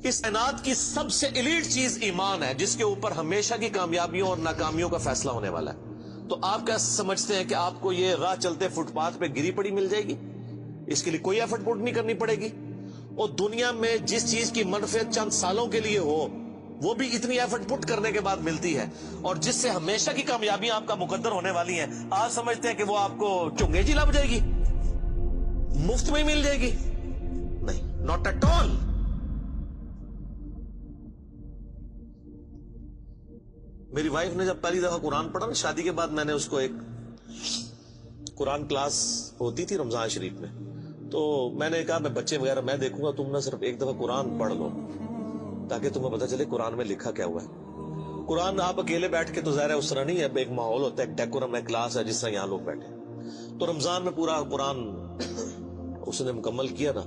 اس کائنات کی سب سے ایلیٹ چیز ایمان ہے، جس کے اوپر ہمیشہ کی کامیابیوں اور ناکامیوں کا فیصلہ ہونے والا ہے۔ تو آپ کیا سمجھتے ہیں کہ آپ کو یہ راہ چلتے فٹ پاتھ پہ گری پڑی مل جائے گی؟ اس کے لیے کوئی ایفرٹ پٹ نہیں کرنی پڑے گی۔ اور دنیا میں جس چیز کی منفعت چند سالوں کے لیے ہو، وہ بھی اتنی ایفرٹ پٹ کرنے کے بعد ملتی ہے، اور جس سے ہمیشہ کی کامیابیاں آپ کا مقدر ہونے والی ہیں، آپ سمجھتے ہیں کہ وہ آپ کو چنگے جی لگ جائے گی، مفت میں مل جائے گی؟ نہیں، ناٹ ایٹ آل۔ میری وائف نے جب پہلی دفعہ قرآن پڑھا نا شادی کے بعد، میں نے اس کو ایک قرآن کلاس ہوتی تھی رمضان شریف میں، تو میں نے کہا میں بچے وغیرہ میں دیکھوں گا، تم نہ صرف ایک دفعہ قرآن پڑھ لو تاکہ تمہیں پتہ چلے قرآن میں لکھا کیا ہوا ہے۔ قرآن آپ اکیلے بیٹھ کے تو ظاہر ہے اس طرح نہیں ہے، ایک ماحول ہوتا ہے، ایک ڈیکورم ہے، کلاس ہے، جس طرح یہاں لوگ بیٹھے۔ تو رمضان میں پورا قرآن اس نے مکمل کیا نا،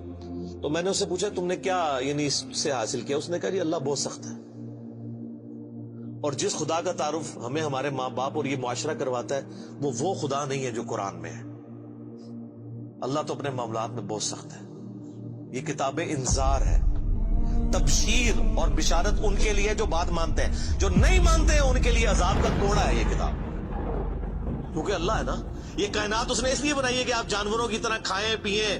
تو میں نے اس سے پوچھا تم نے کیا یعنی اس سے حاصل کیا؟ اس نے کہا جی اللہ بہت سخت ہے، اور جس خدا کا تعارف ہمیں ہمارے ماں باپ اور یہ معاشرہ کرواتا ہے وہ خدا نہیں ہے جو قرآن میں ہے۔ اللہ تو اپنے معاملات میں بہت سخت ہے۔ یہ کتاب انذار ہے، تبشیر اور بشارت ان کے لیے جو بات مانتے ہیں، جو نہیں مانتے ہیں ان کے لیے عذاب کا کوڑا ہے یہ کتاب، کیونکہ اللہ ہے نا۔ یہ کائنات اس نے اس لیے بنائی ہے کہ آپ جانوروں کی طرح کھائیں پیئیں،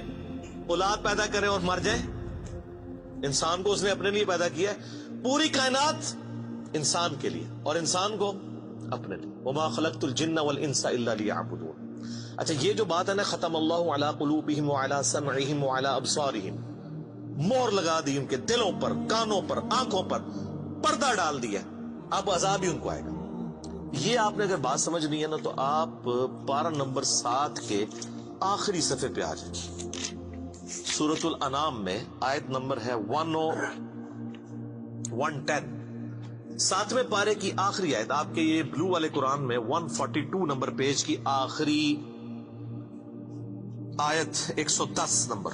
اولاد پیدا کریں اور مر جائیں۔ انسان کو اس نے اپنے لیے پیدا کیا ہے، پوری کائنات انسان کے لیے اور انسان کو اپنے لیے۔ وما خلقت الجن والانس الا لیعبدون۔ اچھا یہ جو بات ہے نا ختم اللہ علی قلوبہم وعلی سمعہم وعلی ابصارہم، مور لگا دی ان کے دلوں پر، کانوں پر، آنکھوں پر، پردہ ڈال دیا، اب عذاب ہی ان کو آئے گا۔ یہ آپ نے اگر بات سمجھنی ہے نا تو آپ پارہ نمبر 7 کے آخری صفحے پہ آ جائیں۔ سورۃ الانعام میں آیت نمبر ہے 110، 7ویں پارے کی آخری آیت، آپ کے یہ بلو والے قرآن میں 142 نمبر پیج کی آخری آیت 110 نمبر۔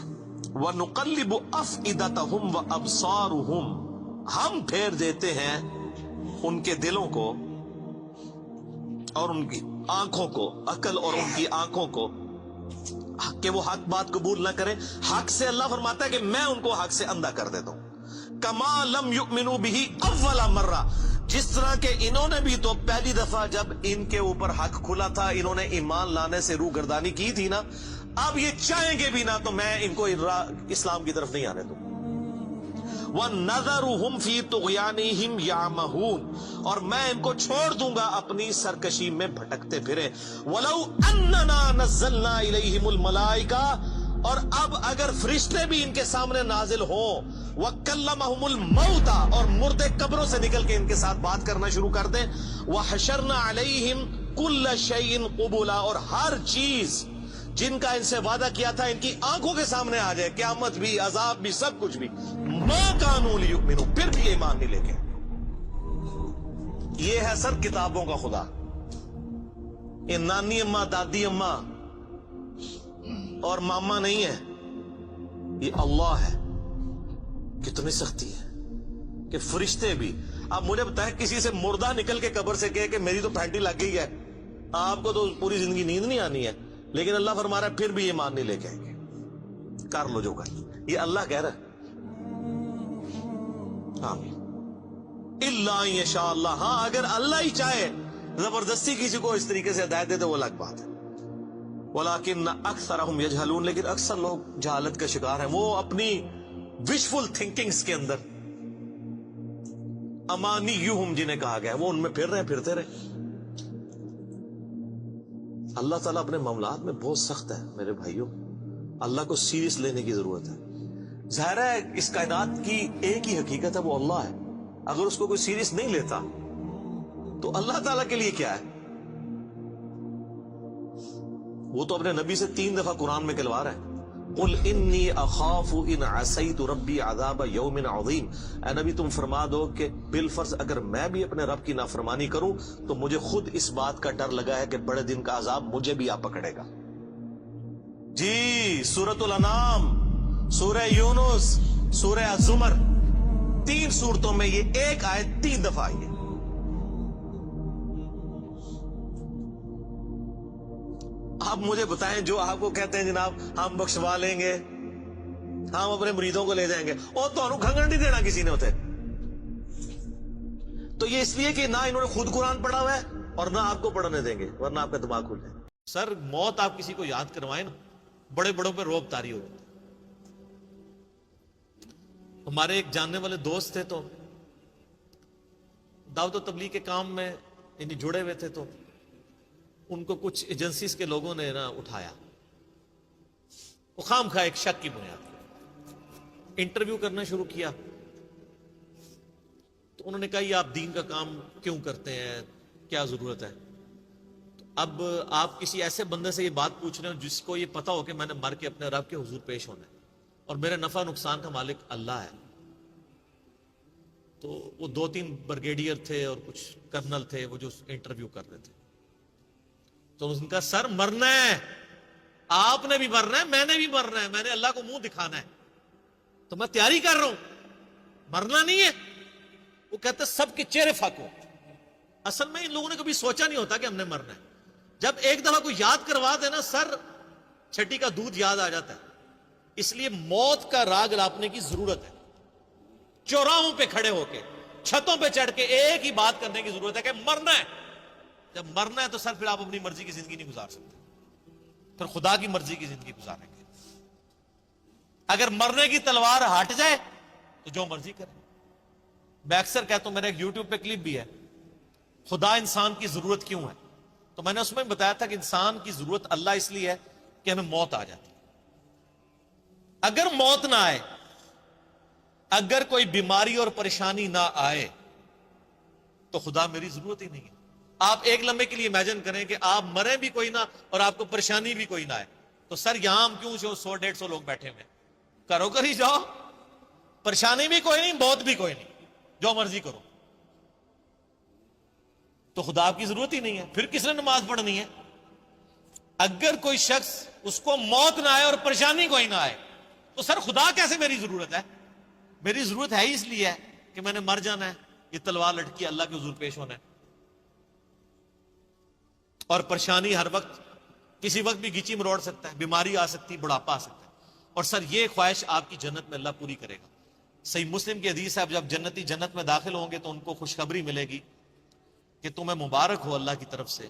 وَنُقَلِّبُ أَفْئِدَتَهُمْ وَأَبْصَارُهُمْ، ہم پھیر دیتے ہیں ان کے دلوں کو اور ان کی آنکھوں کو، عقل اور ان کی آنکھوں کو، کہ وہ حق بات قبول نہ کریں۔ حق سے اللہ فرماتا ہے کہ میں ان کو حق سے اندھا کر دیتا ہوں۔ کما لم یؤمنوا بہ اول مرہ، جس طرح کہ انہوں نے بھی تو پہلی دفعہ جب ان کے اوپر حق کھلا تھا انہوں نے ایمان لانے سے روح گردانی کی تھی نا، اب یہ چاہیں گے بھی نہ تو میں ان کو اسلام کی طرف نہیں آنے دوں۔ وَنَذَرُهُمْ فِي طُغْيَانِهِمْ يَعْمَهُونَ، اور میں ان کو چھوڑ دوں گا اپنی سرکشی میں بھٹکتے پھرے۔ وَلَوْ أَنَّنَا نَزَّلْنَا إِلَيْهِمُ الْمَلَائِكَةَ، اور اب اگر فرشتے بھی ان کے سامنے نازل ہوں، وَكَلَّمَهُمُ الْمَوْتَى، اور مردے قبروں سے نکل کے ان کے ساتھ بات کرنا شروع کر دیں، وَحَشَرْنَا عَلَيْهِمْ كُلَّ شَيْءٍ قُبُولًا، اور ہر چیز جن کا ان سے وعدہ کیا تھا ان کی آنکھوں کے سامنے آ جائے، قیامت بھی، عذاب بھی، سب کچھ بھی، مَا كَانُوا لِيُؤْمِنُوا، پھر بھی ایمان نہیں لے کے۔ یہ ہے سر کتابوں کا خدا، یہ نانی اماں، دادی اماں اور ماما نہیں ہے، یہ اللہ ہے۔ کتنی سختی ہے کہ فرشتے بھی۔ اب مجھے بتائیں کسی سے مردہ نکل کے قبر سے کہے کہ میری تو پھینٹی لگ گئی ہے، آپ کو تو پوری زندگی نیند نہیں آنی ہے، لیکن اللہ فرما رہا ہے پھر بھی ایمان نہیں لے کے آئیں گے، کر لو جو کر، یہ اللہ کہہ رہا ہے۔ آمین۔ الا ان یشاء اللہ، ہاں اگر اللہ ہی چاہے زبردستی کسی کو اس طریقے سے ہدایت دے تو وہ الگ بات ہے۔ ولیکن اکثرہم یجہلون، لیکن اکثر لوگ جہالت کا شکار ہیں، وہ اپنی وشفل تھنکنگز کے اندر، امانیہم جنہیں کہا گیا ہے، وہ ان میں پھر رہے، پھرتے رہے۔ اللہ تعالیٰ اپنے معاملات میں بہت سخت ہے میرے بھائیوں، اللہ کو سیریس لینے کی ضرورت ہے۔ ظاہر ہے اس کائنات کی ایک ہی حقیقت ہے، وہ اللہ ہے، اگر اس کو کوئی سیریس نہیں لیتا تو اللہ تعالیٰ کے لیے کیا ہے؟ وہ تو اپنے نبی سے 3 دفعہ قرآن میں کہلوا رہا ہے، قل انی اخاف ان عصیت ربی عذاب یوم عظیم، اے نبی تم فرما دو کہ بالفرض اگر میں بھی اپنے رب کی نافرمانی کروں تو مجھے خود اس بات کا ڈر لگا ہے کہ بڑے دن کا عذاب مجھے بھی آ پکڑے گا۔ جی سورۃ الانعام، سورہ یونس، سورہ الزمر، 3 سورتوں میں یہ ایک آیت 3 دفعہ آئی ہے۔ آپ مجھے بتائیں جو آپ کو کہتے ہیں جناب ہم بخشوا لیں گے، ہم اپنے مریدوں کو لے جائیں گے اور تو کھنگن نہیں دینا کسی نے ہوتے. تو یہ اس لیے کہ نہ انہوں نے خود قرآن پڑھا ہوا ہے اور نہ آپ کو پڑھنے دیں گے, ورنہ آپ کا دماغ کھل جائے. سر موت آپ کسی کو یاد کروائیں نا, بڑے بڑوں پہ روب طاری ہوتی. ہمارے ایک جاننے والے دوست تھے, تو دعوت و تبلیغ کے کام میں یعنی جڑے ہوئے تھے, تو ان کو کچھ ایجنسیز کے لوگوں نے نا اٹھایا, وہ خام خواہ ایک شک کی بنیاد پر انٹرویو کرنا شروع کیا. تو انہوں نے کہا یہ آپ دین کا کام کیوں کرتے ہیں, کیا ضرورت ہے؟ تو اب آپ کسی ایسے بندے سے یہ بات پوچھ رہے ہو جس کو یہ پتا ہو کہ میں نے مر کے اپنے رب کے حضور پیش ہونا ہے اور میرے نفع نقصان کا مالک اللہ ہے. تو وہ 2-3 برگیڈیئر تھے اور کچھ کرنل تھے, وہ جو انٹرویو کر رہے تھے. تو اس نے کہا سر مرنا ہے, آپ نے بھی مرنا ہے, میں نے بھی مرنا ہے, میں نے اللہ کو منہ دکھانا ہے, تو میں تیاری کر رہا ہوں, مرنا نہیں ہے. وہ کہتے سب کے چہرے فاق ہو. اصل میں ان لوگوں نے کبھی سوچا نہیں ہوتا کہ ہم نے مرنا ہے. جب ایک دفعہ کوئی یاد کروا دے نا, سر چھٹی کا دودھ یاد آ جاتا ہے. اس لیے موت کا راگ لاپنے کی ضرورت ہے. چوراہوں پہ کھڑے ہو کے, چھتوں پہ چڑھ کے ایک ہی بات کرنے کی ضرورت ہے کہ مرنا ہے. جب مرنا ہے تو سر پھر آپ اپنی مرضی کی زندگی نہیں گزار سکتے, پھر خدا کی مرضی کی زندگی گزاریں گے. اگر مرنے کی تلوار ہٹ جائے تو جو مرضی کریں. میں اکثر کہتا ہوں, میرا ایک یوٹیوب پہ کلپ بھی ہے, خدا انسان کی ضرورت کیوں ہے. تو میں نے اس میں بتایا تھا کہ انسان کی ضرورت اللہ اس لیے ہے کہ ہمیں موت آ جاتی. اگر موت نہ آئے, اگر کوئی بیماری اور پریشانی نہ آئے, تو خدا میری ضرورت ہی نہیں ہے. آپ ایک لمحے کے لیے امیجن کریں کہ آپ مریں بھی کوئی نہ اور آپ کو پریشانی بھی کوئی نہ آئے, تو سر یہاں ہم کیوں 100-150 لوگ بیٹھے ہوئے, کرو کر ہی جاؤ. پریشانی بھی کوئی نہیں, موت بھی کوئی نہیں, جو مرضی کرو. تو خدا آپ کی ضرورت ہی نہیں ہے, پھر کس نے نماز پڑھنی ہے؟ اگر کوئی شخص اس کو موت نہ آئے اور پریشانی کوئی نہ آئے, تو سر خدا کیسے میری ضرورت ہے؟ میری ضرورت ہے ہی اس لیے ہے کہ میں نے مر جانا ہے, یہ تلوار لٹکی اللہ کے حضور پیش ہونا ہے. اور پریشانی ہر وقت کسی وقت بھی گیچی مروڑ سکتا ہے, بیماری آ سکتی, بڑھاپا آ سکتا ہے. اور سر یہ خواہش آپ کی جنت میں اللہ پوری کرے گا. صحیح مسلم کی حدیث ہے, جب جنتی جنت میں داخل ہوں گے تو ان کو خوشخبری ملے گی کہ تمہیں مبارک ہو اللہ کی طرف سے,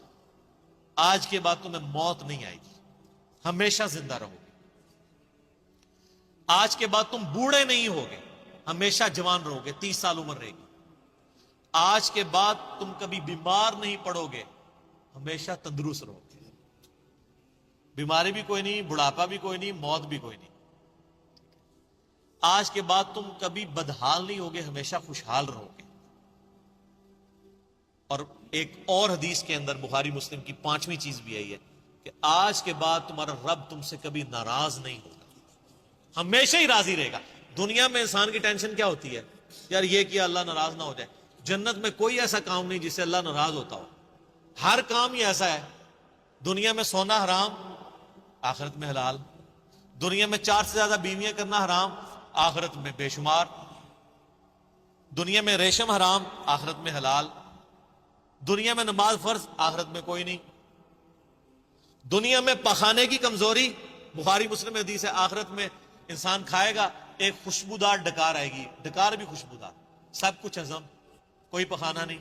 آج کے بعد تمہیں موت نہیں آئے گی, ہمیشہ زندہ رہو گے. آج کے بعد تم بوڑھے نہیں ہوگے, ہمیشہ جوان رہو گے, 30 سال عمر رہے گی. آج کے بعد تم کبھی بیمار نہیں پڑو گے, ہمیشہ تندرست رہو گے. بیماری بھی کوئی نہیں, بڑھاپا بھی کوئی نہیں, موت بھی کوئی نہیں. آج کے بعد تم کبھی بدحال نہیں ہوگے, ہمیشہ خوشحال رہو گے. اور ایک اور حدیث کے اندر بخاری مسلم کی 5ویں چیز بھی آئی ہے کہ آج کے بعد تمہارا رب تم سے کبھی ناراض نہیں ہوگا, ہمیشہ ہی راضی رہے گا. دنیا میں انسان کی ٹینشن کیا ہوتی ہے, یار یہ کیا اللہ ناراض نہ ہو جائے. جنت میں کوئی ایسا کام نہیں جس سے اللہ ناراض ہوتا ہو. ہر کام ہی ایسا ہے. دنیا میں سونا حرام, آخرت میں حلال. دنیا میں 4 سے زیادہ بیویاں کرنا حرام, آخرت میں بے شمار. دنیا میں ریشم حرام, آخرت میں حلال. دنیا میں نماز فرض, آخرت میں کوئی نہیں. دنیا میں پخانے کی کمزوری, بخاری مسلم حدیث ہے, آخرت میں انسان کھائے گا ایک خوشبودار ڈکار آئے گی, ڈکار بھی خوشبودار, سب کچھ ہضم, کوئی پخانا نہیں.